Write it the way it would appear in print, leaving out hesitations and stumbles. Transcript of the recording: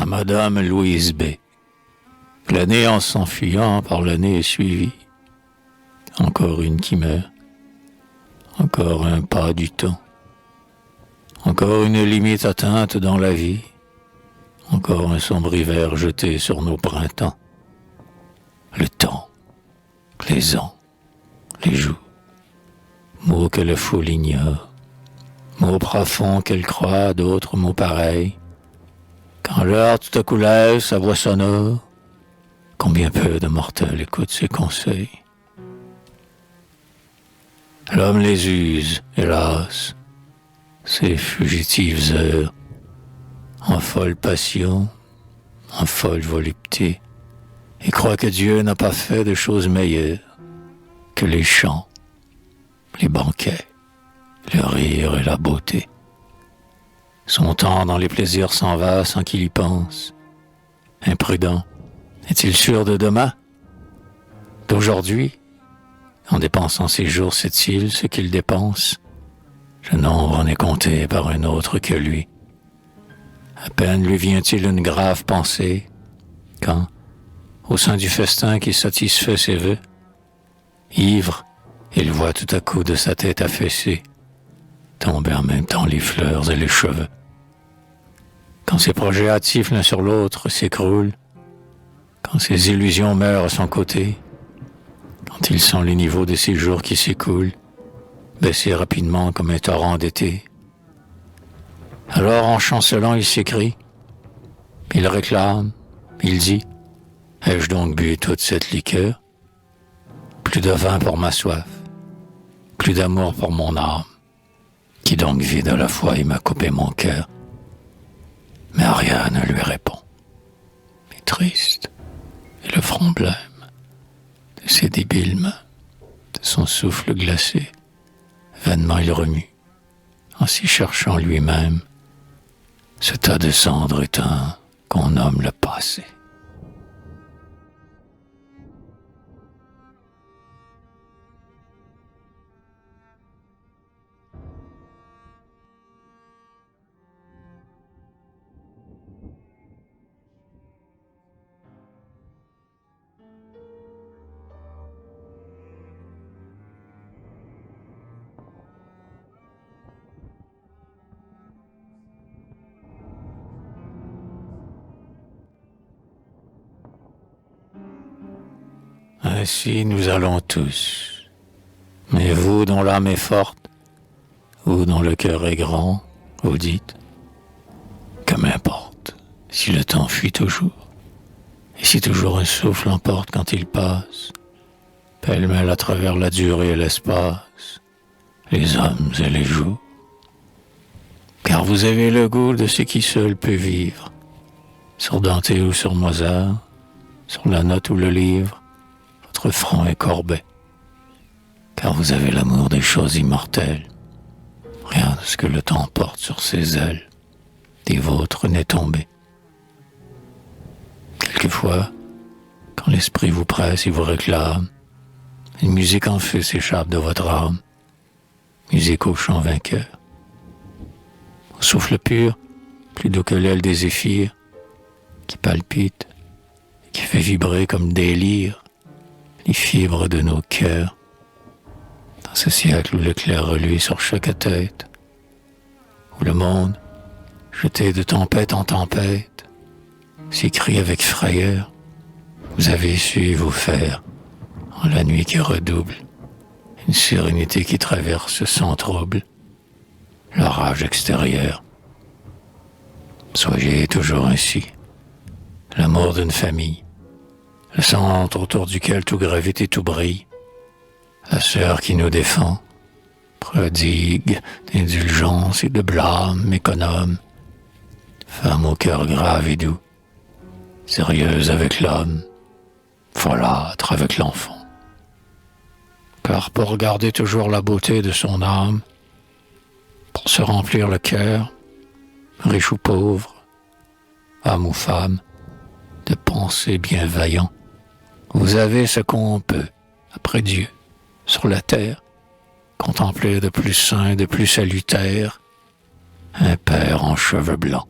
à Madame Louise B. L'année en s'enfuyant par l'année est suivie. Encore une qui meurt. Encore un pas du temps. Encore une limite atteinte dans la vie. Encore un sombre hiver jeté sur nos printemps. Le temps, les ans, les jours. Mots que la foule ignore. Mots profonds qu'elle croit à d'autres mots pareils. Quand l'heure tout à coup lève sa voix sonore, combien peu de mortels écoutent ses conseils. L'homme les use, hélas, ces fugitives heures, en folle passion, en folle volupté, et croit que Dieu n'a pas fait de choses meilleures que les chants, les banquets, le rire et la beauté. Son temps dans les plaisirs s'en va sans qu'il y pense. Imprudent, est-il sûr de demain? D'aujourd'hui? En dépensant ses jours, sait-il ce qu'il dépense? Le nombre en est compté par un autre que lui. À peine lui vient-il une grave pensée, quand, au sein du festin qui satisfait ses vœux, ivre, il voit tout à coup de sa tête affaissée tomber en même temps les fleurs et les cheveux. Quand ses projets hâtifs l'un sur l'autre s'écroulent, quand ses illusions meurent à son côté, quand il sent les niveaux de ses jours qui s'écoulent, baisser rapidement comme un torrent d'été, alors en chancelant il s'écrie, il réclame, il dit, ai-je donc bu toute cette liqueur? Plus de vin pour ma soif, plus d'amour pour mon âme, qui donc vide à la fois et m'a coupé mon cœur. Mais rien ne lui répond. Il est triste, et le front blême de ses débiles mains, de son souffle glacé, vainement il remue, en s'y cherchant lui-même, ce tas de cendres éteint qu'on nomme le passé. Ainsi nous allons tous. Mais vous dont l'âme est forte, vous dont le cœur est grand, vous dites, que m'importe si le temps fuit toujours, et si toujours un souffle emporte quand il passe, pêle-mêle à travers la durée et l'espace, les hommes et les jours. Car vous avez le goût de ce qui seul peut vivre, sur Dante ou sur Mozart, sur la note ou le livre, votre front est courbé, car vous avez l'amour des choses immortelles. Rien de ce que le temps porte sur ses ailes, des vôtres n'est tombé. Quelquefois, quand l'esprit vous presse et vous réclame, une musique en feu s'échappe de votre âme, musique au chant vainqueur. Au souffle pur, plus doux que l'aile des zéphyrs, qui palpite et qui fait vibrer comme des lyres les fibres de nos cœurs, dans ce siècle où l'éclair reluit sur chaque tête, où le monde, jeté de tempête en tempête, s'écrie avec frayeur, vous avez su vous faire, en la nuit qui redouble, une sérénité qui traverse sans trouble l'orage extérieur. Soyez toujours ainsi, l'amour d'une famille, le centre autour duquel tout gravite et tout brille, la sœur qui nous défend, prodigue d'indulgence et de blâme économe, femme au cœur grave et doux, sérieuse avec l'homme, folâtre avec l'enfant. Car pour garder toujours la beauté de son âme, pour se remplir le cœur, riche ou pauvre, homme ou femme, de pensées bienveillantes, vous avez ce qu'on peut, après Dieu, sur la terre, contempler de plus saint, de plus salutaire, un père en cheveux blancs.